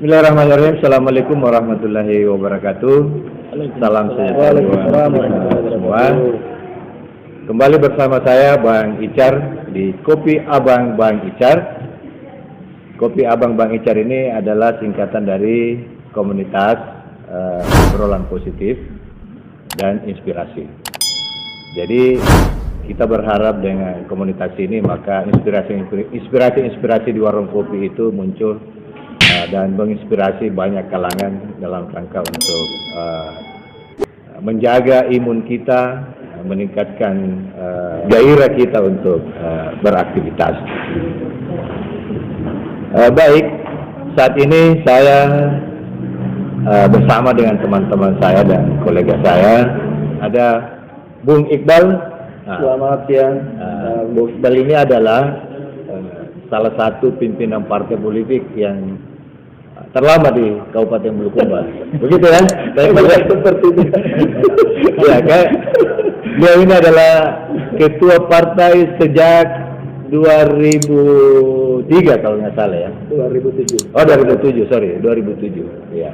Bismillahirrahmanirrahim. Assalamualaikum warahmatullahi wabarakatuh. Salam sejahtera buat semua. Kembali bersama saya Bang Icar di Kopi Abang Bang Icar. Kopi Abang Bang Icar ini adalah singkatan dari komunitas obrolan positif dan inspirasi. Jadi kita berharap dengan komunitas ini maka inspirasi di warung kopi itu muncul dan menginspirasi banyak kalangan dalam rangka untuk menjaga imun kita, meningkatkan gairah kita untuk beraktivitas. Baik, saat ini saya bersama dengan teman-teman saya dan kolega saya, ada Bung Iqbal. Selamat siang. Bung Iqbal ini adalah salah satu pimpinan partai politik yang terlama di Kabupaten Bulukumba. Begitu ya? Saya seperti itu. Ya, kayak dia ini adalah ketua partai sejak 2003 kalau nggak salah ya. 2007. Oh 2007, sorry 2007. Ya.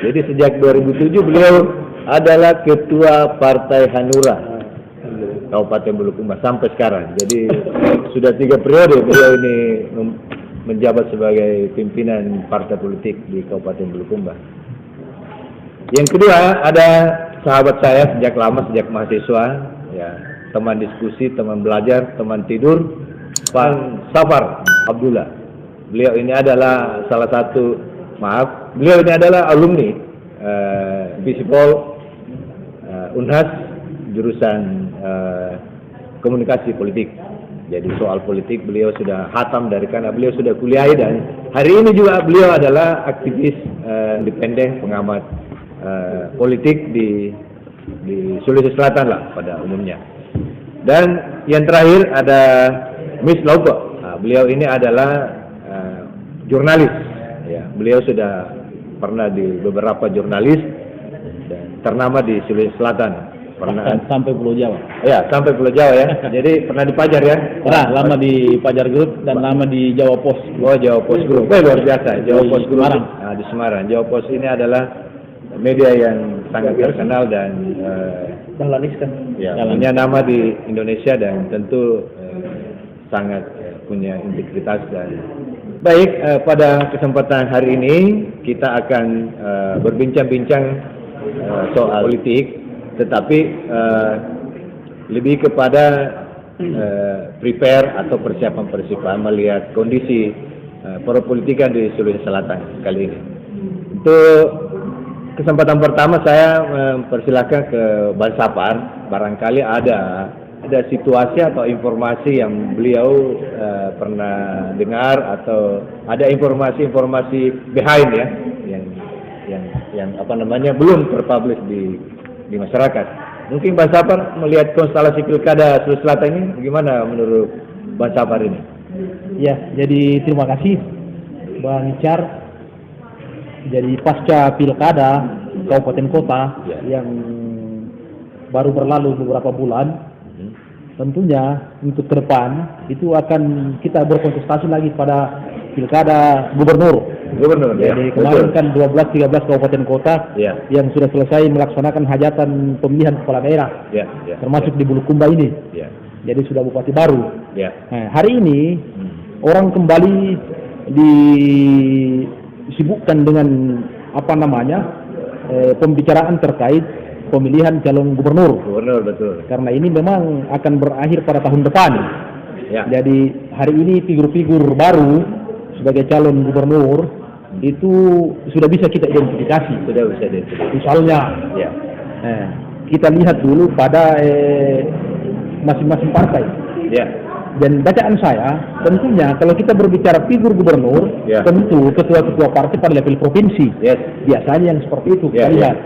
Jadi sejak 2007 beliau adalah ketua partai Hanura Kabupaten Bulukumba sampai sekarang. Jadi sudah 3 periode beliau ini menjabat sebagai pimpinan partai politik di Kabupaten Bulukumba. Yang kedua ada sahabat saya sejak lama, sejak mahasiswa, ya, teman diskusi, teman belajar, teman tidur, Pak Safar Abdullah. Beliau ini adalah salah satu, beliau ini adalah alumni Visipol Unhas jurusan komunikasi politik. Jadi soal politik beliau sudah hatam dari karena beliau sudah kuliah, dan hari ini juga beliau adalah aktivis independen, pengamat politik di Sulawesi Selatan lah pada umumnya. Dan yang terakhir ada Miss Logo. Beliau ini adalah jurnalis. Ya, beliau sudah pernah di beberapa jurnalis dan ternama di Sulawesi Selatan. Pernah sampai Pulau Jawa. Ya, sampai Pulau Jawa ya. Jadi pernah di Pajar ya? Pernah, lama di Pajar Group dan lama di Jawa Pos. Oh, Jawa Pos Group. Luar biasa. Jawa Pos Group. Semarang. Nah, di Semarang. Jawa Pos ini adalah media yang sangat terkenal dan ya, punya nama di Indonesia dan tentu sangat punya integritas. Dan baik, pada kesempatan hari ini kita akan berbincang-bincang soal politik, tetapi lebih kepada prepare atau persiapan melihat kondisi perpolitikan di Sulawesi Selatan kali ini. Untuk kesempatan pertama saya mempersilahkan ke Bang Safar, barangkali ada situasi atau informasi yang beliau pernah dengar atau ada informasi behind ya yang apa namanya belum terpublish di masyarakat. Mungkin Bang Safar melihat konstelasi pilkada Sulawesi Selatan ini bagaimana menurut Bang Safar ini? Ya, jadi terima kasih Bang Icar. Jadi pasca pilkada kabupaten kota yang baru berlalu beberapa bulan, tentunya untuk ke depan itu akan kita berkontestasi lagi pada pilkada gubernur. Jadi kemarin kan 12-13 kabupaten kota yang sudah selesai melaksanakan hajatan pemilihan kepala daerah, termasuk di Bulukumba ini. Jadi sudah bupati baru. Nah, hari ini orang kembali disibukkan dengan pembicaraan terkait pemilihan calon gubernur. Betul. Karena ini memang akan berakhir pada tahun depan. Jadi hari ini figur-figur baru sebagai calon gubernur itu sudah bisa kita identifikasi. Misalnya, kita lihat dulu pada masing-masing partai. Dan bacaan saya, tentunya kalau kita berbicara figur gubernur, tentu ketua-ketua partai pada level provinsi. Biasanya yang seperti itu kita lihat.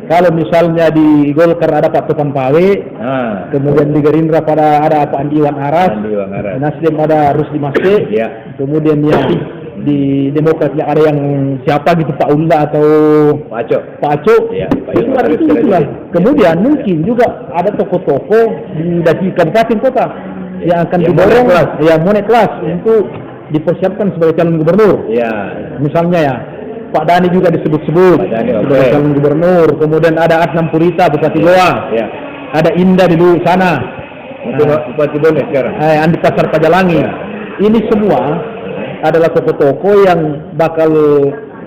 Kalau misalnya di Golkar ada Pak Topan Pawe, kemudian di Gerindra ada Pak Andi Iwan Aras, Nasdem ada Rusdi Masde, kemudian di Demokrat ada yang siapa gitu, Pak Unda atau Pak Aco. Itulah. Kemudian mungkin juga ada tokoh-tokoh di kabupaten kota yang akan didorong, monet kelas untuk dipersiapkan sebagai calon gubernur. Misalnya Pak Dhani juga disebut-sebut sebagai calon gubernur. Kemudian ada Adnan Purita, Bupati Goa. Ada Indah dulu sana. Bupati Bone sekarang. Andika Sarpajalangi. Ini semua adalah tokoh-tokoh yang bakal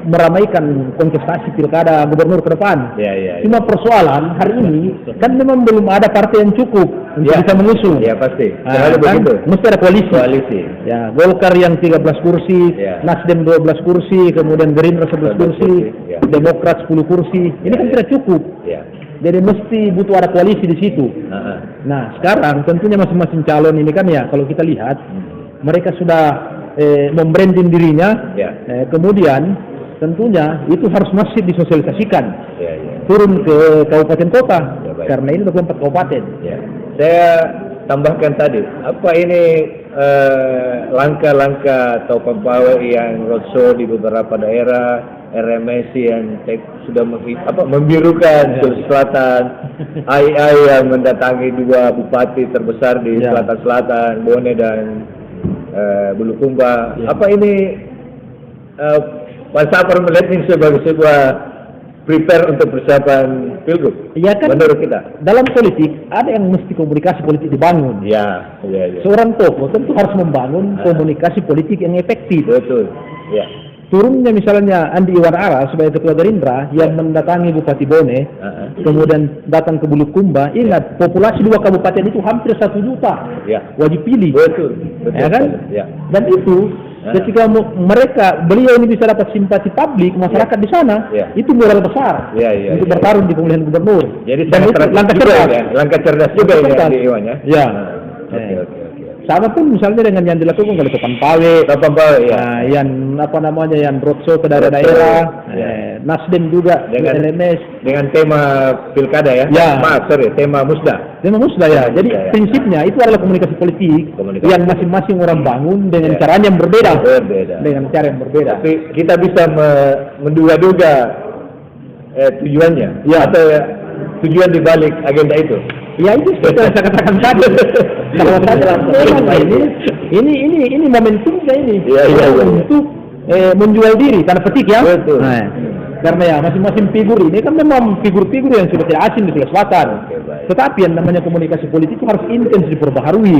meramaikan kontestasi pilkada gubernur ke depan. Cuma persoalan hari ini kan memang belum ada partai yang cukup untuk bisa mengusung. Ya pasti. Kan, mesti ada koalisi. Ya, Golkar yang 13 kursi, Nasdem 12 kursi, kemudian Gerindra 11 kursi, Demokrat 10 kursi. Ini kan tidak cukup. Jadi mesti butuh ada koalisi di situ. Nah, sekarang tentunya masing-masing calon ini kan ya kalau kita lihat mereka sudah membranding dirinya. Kemudian tentunya itu harus masif disosialisasikan, turun ke kabupaten kota, karena ini 24 kabupaten. Saya tambahkan tadi, apa ini langkah-langkah atau pegawai yang roadshow di beberapa daerah, RMS yang sudah membirukan Sulawesi Selatan, AI yang mendatangi 2 bupati terbesar di selatan-selatan, Bone dan Bulukumba. Apa ini Pak Sapar melihat ini sebagai sebuah prepare untuk persiapan pilgub? Ya kan, menurut kita dalam politik ada yang mesti komunikasi politik dibangun. Seorang tokoh tentu harus membangun komunikasi politik yang efektif. Betul. Turunnya misalnya Andi Iwan Ara sebagai ketua Gerindra yang mendatangi Bupati Bone, kemudian datang ke Bulukumba. Ingat, populasi 2 kabupaten itu hampir 1 juta. Wajib pilih. Betul kan? Dan itu ketika beliau ini bisa dapat simpati publik masyarakat di sana, itu moral besar untuk bertarung di pemilihan gubernur. Jadi langkah cerdas juga ini Iwan ya. Oke. Sama pun misalnya dengan yang dilakukan oleh Topan Pawe, yang yang roadshow ke daerah-daerah, Nasdem juga dengan NMS dengan tema pilkada tema musda. Jadi prinsipnya itu adalah komunikasi politik yang masing-masing orang bangun dengan cara yang berbeda. Tapi kita bisa menduga-duga tujuannya atau tujuan dibalik agenda itu. Ya itu seperti yang saya katakan tadi. Kalau saya ini momentumnya ini untuk menjual diri tanda petik ya. Karena ya masing-masing figur ini kan memang figur-figur yang sudah tidak asing di Sulawesi Selatan. Tetapi yang namanya komunikasi politik itu harus intens diperbaharui.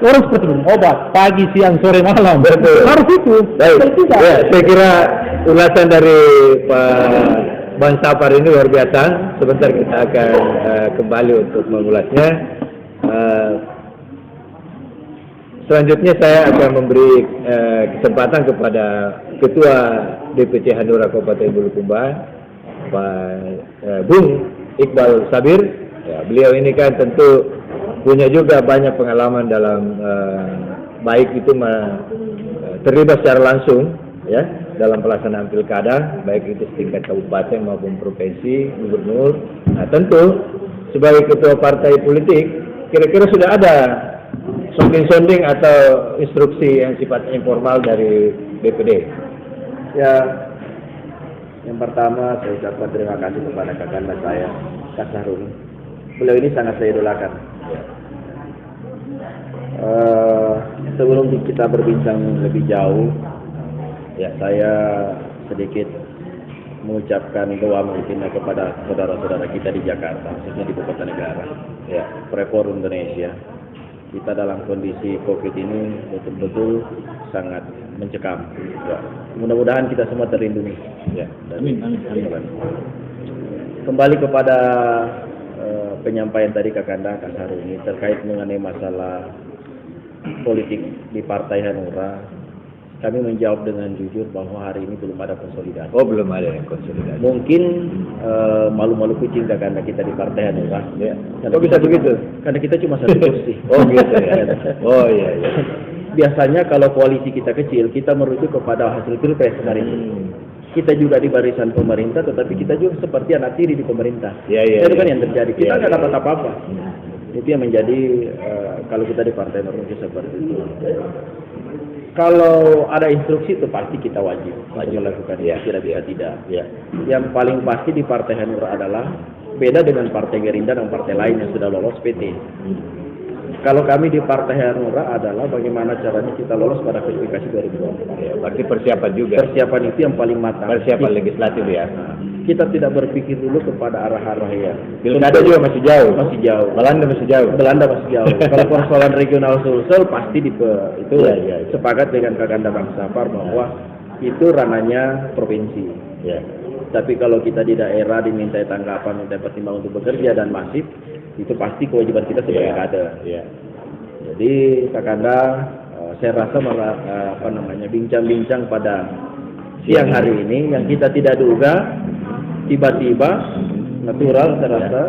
Orang seperti minum obat pagi, siang, sore, malam. Harus itu. Saya kira ulasan dari Pak Bang Sapar ini luar biasa. Sebentar kita akan kembali untuk mengulasnya. Selanjutnya saya akan memberi kesempatan kepada Ketua DPC Hanura Kabupaten Bulukumba, Pak Bung Iqbal Sabir. Beliau ini kan tentu punya juga banyak pengalaman dalam baik itu terlibat secara langsung dalam pelaksanaan pilkada, baik itu setingkat kabupaten maupun provinsi, gubernur. Nah, tentu sebagai ketua partai politik, kira-kira sudah ada sonding-sonding atau instruksi yang sifatnya informal dari BPD? Ya, yang pertama saya ucapkan terima kasih kepada kakanda saya, Kak Sahrul. Beliau ini sangat saya idolakan. Sebelum kita berbincang lebih jauh, saya sedikit mengucapkan doa mungkin kepada saudara-saudara kita di Jakarta, khususnya di ibu kota negara, Freeport Indonesia. Kita dalam kondisi COVID ini betul-betul sangat mencekam. Mudah-mudahan kita semua terlindungi. Amin. Kembali kepada penyampaian tadi Kakanda Kak Sahrul ini terkait mengenai masalah politik di Partai Hanura. Kami menjawab dengan jujur bahwa hari ini belum ada konsolidasi. Belum ada yang konsolidasi. Mungkin malu-malu kucing karena kita di Partai Hanura. Kok bisa begitu? Karena kita cuma 1 kursi. Gitu ya. Iya. Biasanya kalau koalisi kita kecil, kita merujuk kepada hasil pilpres kemarin. Kita juga di barisan pemerintah, tetapi kita juga seperti anak tiri di pemerintah. Itu kan yang terjadi. Kita nggak dapat apa-apa. Itu yang menjadi kalau kita di Partai Hanura seperti itu. Kalau ada instruksi itu pasti kita wajib lakukan, tidak bisa tidak. Yang paling pasti di Partai Hanura adalah beda dengan Partai Gerindra dan partai lain yang sudah lolos PT. kalau kami di Partai Hanura adalah bagaimana caranya kita lolos pada verifikasi 2024. Ya, berarti persiapan juga. Persiapan itu yang paling matang. Persiapan legislatif ya. Kita tidak berpikir dulu kepada arah-arah yang Pilkada juga masih jauh. Masih jauh. Belanda masih jauh. Belanda masih jauh. Kalau persoalan regional Sulsel pasti itu Ya. sepakat dengan Kakanda Bang Sapar bahwa itu ranahnya provinsi. Ya. Tapi kalau kita di daerah diminta tanggapan, minta pertimbangan untuk bekerja dan masif, itu pasti kewajiban kita sebagai kader. Ya. Jadi Kakanda, saya rasa malah bincang-bincang pada siang hari ini yang kita tidak duga tiba-tiba natural saya rasa,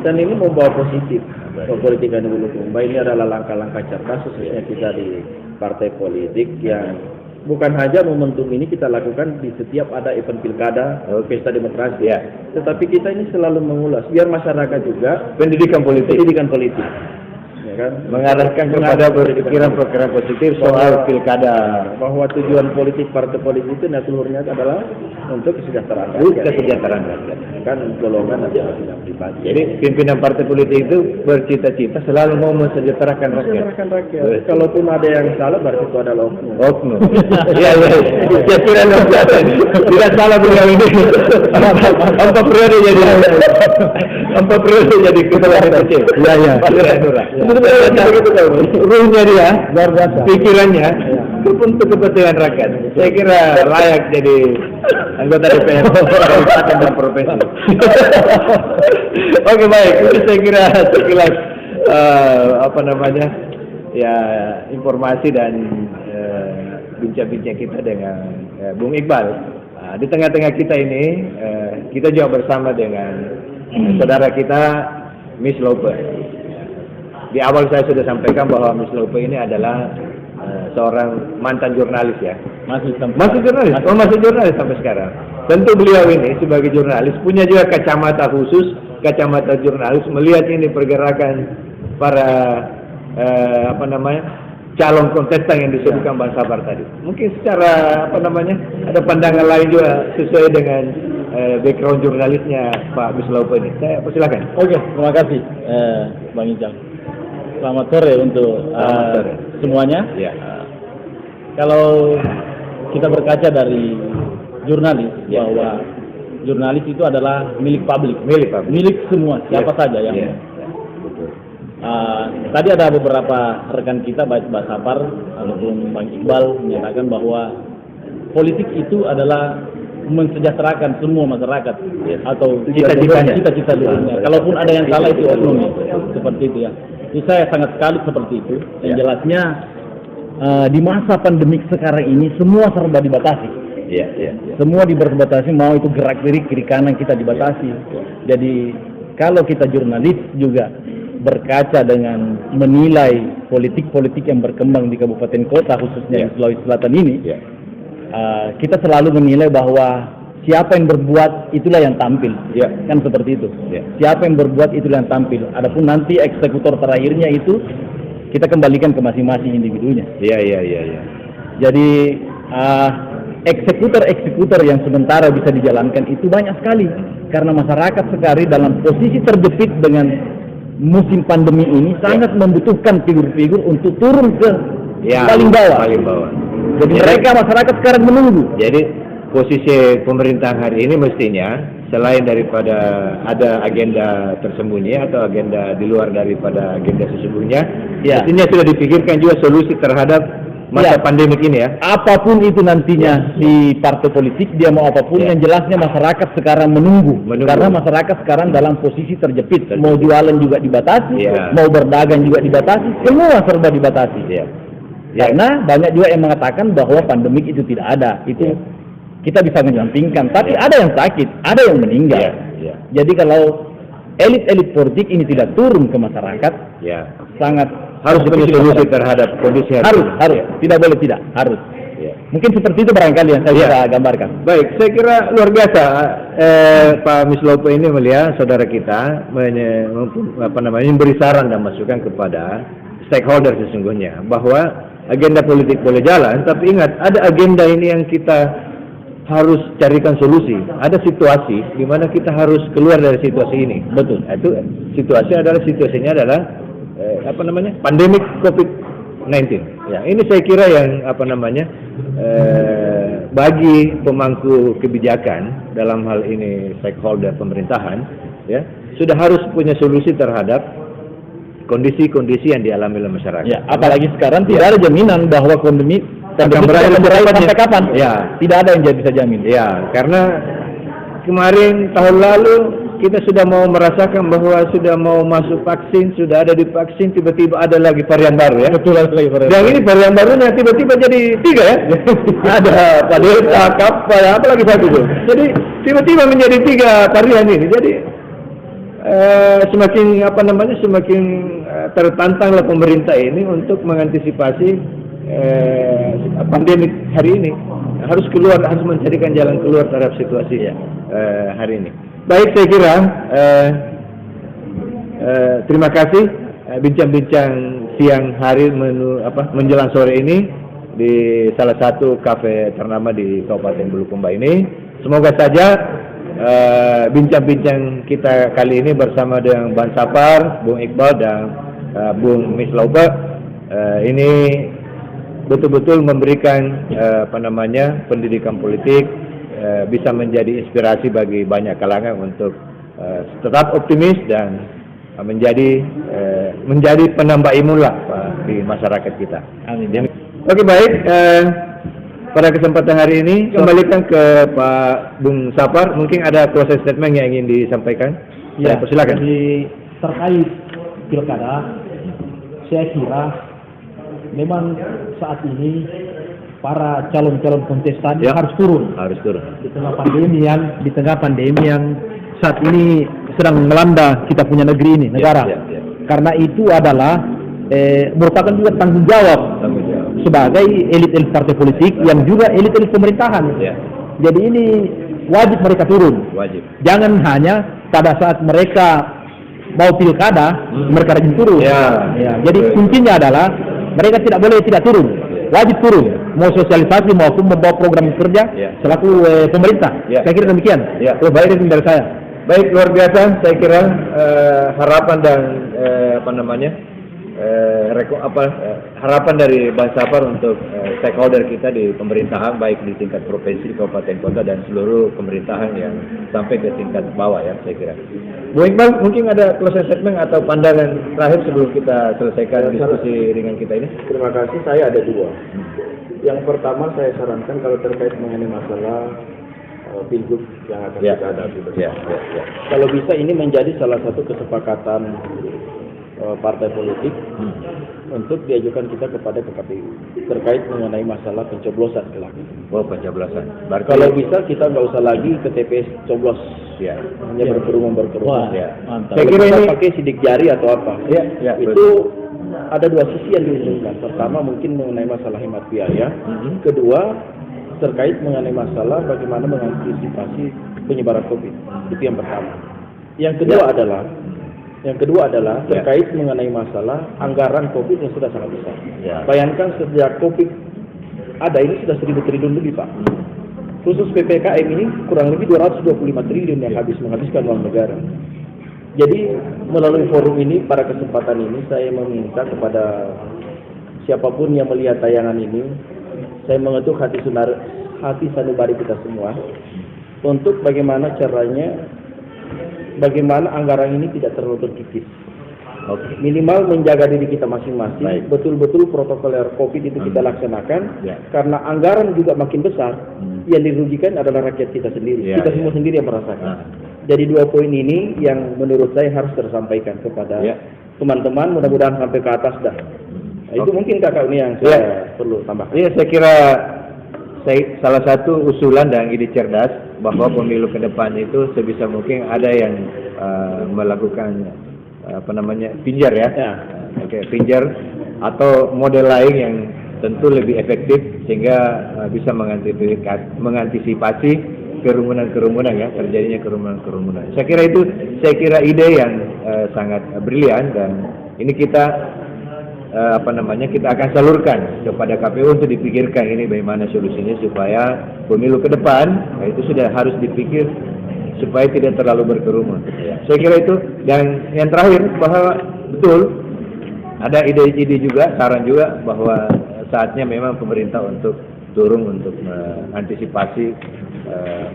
dan ini membawa positif ke politik Bulukumba. Ini adalah langkah-langkah cerdas khususnya kita di partai politik yang bukan hanya momentum ini kita lakukan di setiap ada event pilkada, pesta demokrasi. Ya. Tetapi kita ini selalu mengulas biar masyarakat juga pendidikan politik, ya kan? Mengarahkan kepada pikiran-pikiran positif soal pilkada. Bahwa tujuan politik partai politik itu naturalnya adalah untuk kesejahteraan rakyat. Kan golongan atau tidak pribadi. Jadi pimpinan partai politik itu bercita-cita selalu mau mensejahterakan rakyat. Kalaupun ada yang salah berarti itu adalah oknum. Iya. Saya kira tidak salah beliau ini. Empat periode jadi ketua DPC. Iya. Ruhnya dia, pikirannya untuk kepentingan rakyat. Saya kira layak jadi anggota DPR kabupaten dan provinsi. Oke, baik. Itu saya kira sekilas informasi dan bincang-bincang kita dengan Bung Iqbal. Di tengah-tengah kita ini kita juga bersama dengan saudara kita Miss Lope. Di awal saya sudah sampaikan bahwa Miss Lope ini adalah seorang mantan jurnalis ya. Masih jurnalis sampai sekarang. Tentu beliau ini sebagai jurnalis punya juga kacamata khusus, kacamata jurnalis melihat ini pergerakan para calon kontestan yang disebutkan Bang Sabar tadi. Mungkin secara ada pandangan lain juga sesuai dengan background jurnalisnya Pak Mislope ini. Saya persilakan. Oke, terima kasih Bang Ijang. Selamat sore untuk semuanya. Ya. Kalau kita berkaca dari jurnalis bahwa jurnalis itu adalah milik publik, milik semua, siapa saja yang. Tadi ada beberapa rekan kita baik Mbak Sapar ataupun Bang Iqbal menyatakan bahwa politik itu adalah mensejahterakan semua masyarakat atau cita-cita dunia. Kalaupun ada yang salah itu oknum seperti itu ya. Jadi saya sangat sekali seperti itu. Yang jelasnya di masa pandemik sekarang ini semua serba dibatasi. Semua dibatasi, mau itu gerak-gerik kiri kanan kita dibatasi. Jadi kalau kita jurnalis juga berkaca dengan menilai politik-politik yang berkembang di kabupaten kota khususnya di Sulawesi Selatan ini, kita selalu menilai bahwa siapa yang berbuat itulah yang tampil, kan seperti itu. Siapa yang berbuat itulah yang tampil. Adapun nanti eksekutor terakhirnya itu kita kembalikan ke masing-masing individunya. Jadi eksekutor yang sementara bisa dijalankan itu banyak sekali karena masyarakat sekarang dalam posisi terjepit dengan musim pandemi ini sangat membutuhkan figur-figur untuk turun ke paling bawah. Jadi mereka masyarakat sekarang menunggu. Jadi posisi pemerintah hari ini mestinya selain daripada ada agenda tersembunyi atau agenda di luar daripada agenda sesungguhnya, mestinya sudah dipikirkan juga solusi terhadap masa pandemik ini ya. Apapun itu nantinya di partai politik dia mau apapun, yang jelasnya masyarakat sekarang menunggu. Karena masyarakat sekarang dalam posisi terjepit. Mau jualan juga dibatasi, mau berdagang juga dibatasi, semua serba dibatasi. Karena banyak juga yang mengatakan bahwa pandemik itu tidak ada. Itu kita bisa menyampingkan, tapi ada yang sakit, ada yang meninggal. Jadi kalau elit-elit politik ini tidak turun ke masyarakat, sangat harus punya solusi terhadap kondisi harus tidak boleh tidak harus. Mungkin seperti itu barangkali yang saya bisa gambarkan. Baik, saya kira luar biasa Pak Mislope ini melihat saudara kita memberi saran dan masukan kepada stakeholder sesungguhnya bahwa agenda politik boleh jalan, tapi ingat ada agenda ini yang kita harus carikan solusi. Ada situasi di mana kita harus keluar dari situasi ini. Betul. Itu situasinya adalah pandemik COVID-19. Ya, ini saya kira yang bagi pemangku kebijakan dalam hal ini stakeholder pemerintahan, ya, sudah harus punya solusi terhadap kondisi-kondisi yang dialami oleh masyarakat. Ya, apalagi sekarang tidak ada jaminan bahwa pandemi akan berakhir sampai kapan. Ya, tidak ada yang bisa jamin. Ya, karena kemarin tahun lalu kita sudah mau merasakan bahwa sudah mau masuk vaksin, sudah ada di vaksin, tiba-tiba ada lagi varian baru, ya. Betul lagi varian. Dan ini varian barunya tiba-tiba jadi 3, ya. Ada Delta, Kappa, apa lagi satu tuh. Jadi tiba-tiba menjadi 3 varian ini. Jadi semakin semakin tertantanglah pemerintah ini untuk mengantisipasi pandemi hari ini. Harus mencarikan jalan keluar terhadap situasi hari ini. Baik, saya kira terima kasih bincang-bincang siang hari menjelang sore ini di salah satu kafe ternama di Kabupaten Bulukumba ini. Semoga saja bincang-bincang kita kali ini bersama dengan Bang Sapar, Bung Iqbal dan Bung Mislaupe ini betul-betul memberikan pendidikan politik, bisa menjadi inspirasi bagi banyak kalangan untuk tetap optimis dan menjadi penambah imun lah di masyarakat kita. Amin. Oke, baik. Pada kesempatan hari ini kembalikan ke Pak Bung Sapar. Mungkin ada closing statement yang ingin disampaikan. Ya, silakan. Jadi terkait pilkada, saya kira memang saat ini para calon-calon kontestan harus turun. Di tengah pandemi yang saat ini sedang melanda kita punya negeri ini, negara. Karena itu adalah merupakan juga tanggung jawab sebagai elit-elit partai politik yang juga elit-elit pemerintahan. Jadi ini wajib mereka turun. Jangan hanya pada saat mereka mau pilkada mereka rajin turun. Jadi kuncinya adalah mereka tidak boleh tidak turun. Wajib turun, mau sosialisasi maupun membawa program kerja selaku pemerintah. Saya kira demikian. Baik dari saya. Baik, luar biasa. Saya kira harapan dan harapan dari Bang Sapar untuk stakeholder kita di pemerintahan, baik di tingkat provinsi, kabupaten, kota, dan seluruh pemerintahan yang sampai ke tingkat bawah, ya, saya kira. Bu Iqbal, mungkin ada closing statement atau pandangan terakhir sebelum kita selesaikan diskusi ringan kita ini? Terima kasih, saya ada 2. Yang pertama saya sarankan kalau terkait mengenai masalah pilgub yang akan kita hadapi bersama. Kalau bisa ini menjadi salah satu kesepakatan partai politik untuk diajukan kita kepada KPU terkait mengenai masalah pencoblosan kelak. Pencoblosan. Kalau bisa kita nggak usah lagi ke TPS coblos, hanya berkerumun. Mantap. Saya kira ini pakai sidik jari atau apa? Itu ada 2 sisi yang diuntungkan. Pertama mungkin mengenai masalah hemat biaya. Kedua terkait mengenai masalah bagaimana mengantisipasi penyebaran COVID. Itu yang pertama. Yang kedua adalah terkait mengenai masalah anggaran COVID yang sudah sangat besar. Bayangkan sejak COVID ada ini sudah 1.000 triliun lebih, Pak. Khusus PPKM ini kurang lebih 225 triliun yang menghabiskan uang negara. Jadi melalui forum ini, pada kesempatan ini saya meminta kepada siapapun yang melihat tayangan ini, saya mengetuk hati sanubari kita semua untuk bagaimana caranya, bagaimana anggaran ini tidak terlalu terkikis. Minimal menjaga diri kita masing-masing, betul-betul protokol COVID itu kita laksanakan, karena anggaran juga makin besar, yang dirugikan adalah rakyat kita sendiri, kita semua sendiri yang merasakan. Jadi 2 poin ini yang menurut saya harus tersampaikan kepada teman-teman, mudah-mudahan sampai ke atas dah. Itu mungkin kakak ini yang saya perlu tambah. Saya kira salah satu usulan dan ide cerdas bahwa pemilu ke depan itu sebisa mungkin ada yang melakukan pinjar pinjar atau model lain yang tentu lebih efektif sehingga bisa mengantisipasi kerumunan-kerumunan, terjadinya kerumunan-kerumunan. Saya kira ide yang sangat brilian, dan ini kita kita akan salurkan kepada KPU untuk dipikirkan ini bagaimana solusinya supaya pemilu ke depan itu sudah harus dipikir supaya tidak terlalu berkerumun. Saya kira itu. Dan yang terakhir, bahwa betul ada ide-ide juga, saran juga bahwa saatnya memang pemerintah untuk turun untuk mengantisipasi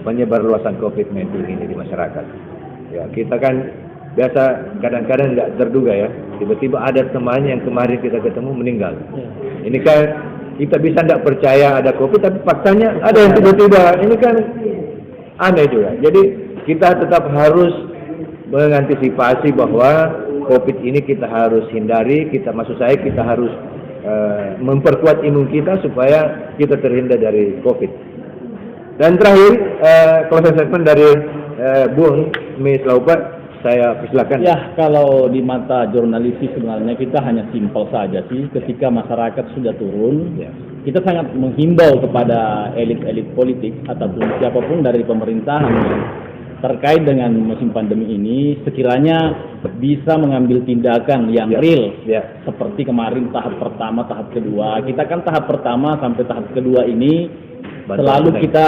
penyebarluasan COVID-19 ini di masyarakat. Ya, kita kan biasa kadang-kadang nggak terduga ya, tiba-tiba ada teman yang kemarin kita ketemu meninggal. Ini kan kita bisa nggak percaya ada COVID, tapi faktanya ada yang tiba-tiba. Ini kan aneh juga. Jadi kita tetap harus mengantisipasi bahwa COVID ini kita harus hindari. Maksud saya kita harus memperkuat imun kita supaya kita terhindar dari COVID. Dan terakhir, closing statement dari Bung Miss Laupa, saya persilakan. Ya, kalau di mata jurnalistik sebenarnya kita hanya simpel saja sih. Ketika masyarakat sudah turun, kita sangat menghimbau kepada elit-elit politik ataupun siapapun dari pemerintahan terkait dengan musim pandemi ini, sekiranya bisa mengambil tindakan yang real, seperti kemarin tahap pertama, tahap kedua. Kita kan tahap pertama sampai tahap kedua ini selalu kita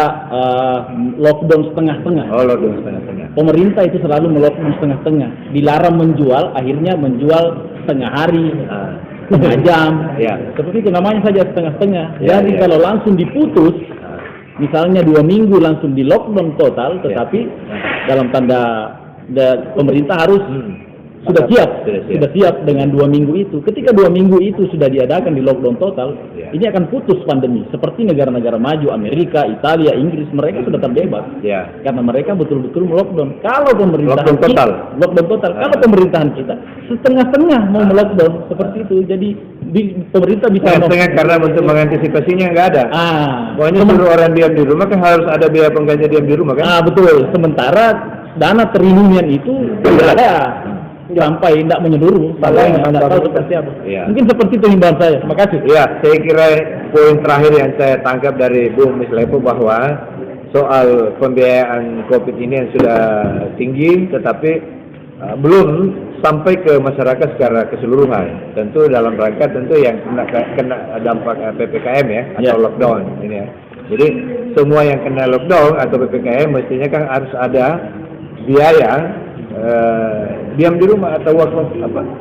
lockdown setengah-setengah. Oh, lockdown setengah-setengah. Pemerintah itu selalu melockdown setengah-setengah. Dilarang menjual, akhirnya menjual setengah hari, setengah jam. Seperti itu namanya saja setengah-setengah. Jadi kalau langsung diputus, misalnya 2 minggu langsung di lockdown total, tetapi dalam tanda pemerintah harus sudah siap dengan 2 minggu itu. Ketika 2 minggu itu sudah diadakan di lockdown total, ini akan putus pandemi. Seperti negara-negara maju, Amerika, Italia, Inggris, mereka sudah terbebas karena mereka betul-betul melockdown. Kalau pemerintahan lockdown total. Kalau pemerintahan kita setengah-setengah mau melockdown seperti itu, jadi pemerintah bisa setengah karena untuk mengantisipasinya nggak ada. Pokoknya suruh orang diam di rumah kan harus ada biaya pengganti diam di rumah kan? Betul. Sementara dana triliunan itu tidak ada. Sampai tidak menyeluruh, tidak tahu seperti apa. Mungkin seperti itu himbauan saya. Terima kasih. Ya, saya kira poin terakhir yang saya tangkap dari Bung Miss Lepo bahwa soal pembiayaan COVID ini yang sudah tinggi, tetapi belum sampai ke masyarakat secara keseluruhan. Tentu dalam rangka yang kena dampak PPKM atau lockdown ini ya. Jadi semua yang kena lockdown atau PPKM mestinya kan harus ada biaya diam di rumah atau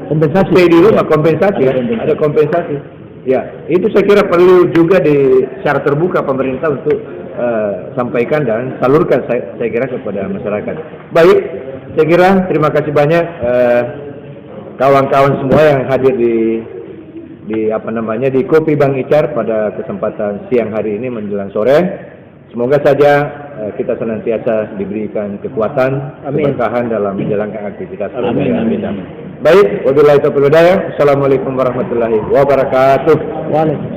kompensasi, stay di rumah, kompensasi ada kompensasi. Ya, itu saya kira perlu juga secara terbuka pemerintah untuk sampaikan dan salurkan saya kira kepada masyarakat. Baik, saya kira terima kasih banyak kawan-kawan semua yang hadir di Kopi Bang Icar pada kesempatan siang hari ini menjelang sore. Semoga saja kita senantiasa diberikan kekuatan, keberkahan dalam menjalankan aktivitas. Amin. Baik, wabillahi taufiq wal hidayah. Assalamualaikum warahmatullahi wabarakatuh. Waalaikumsalam.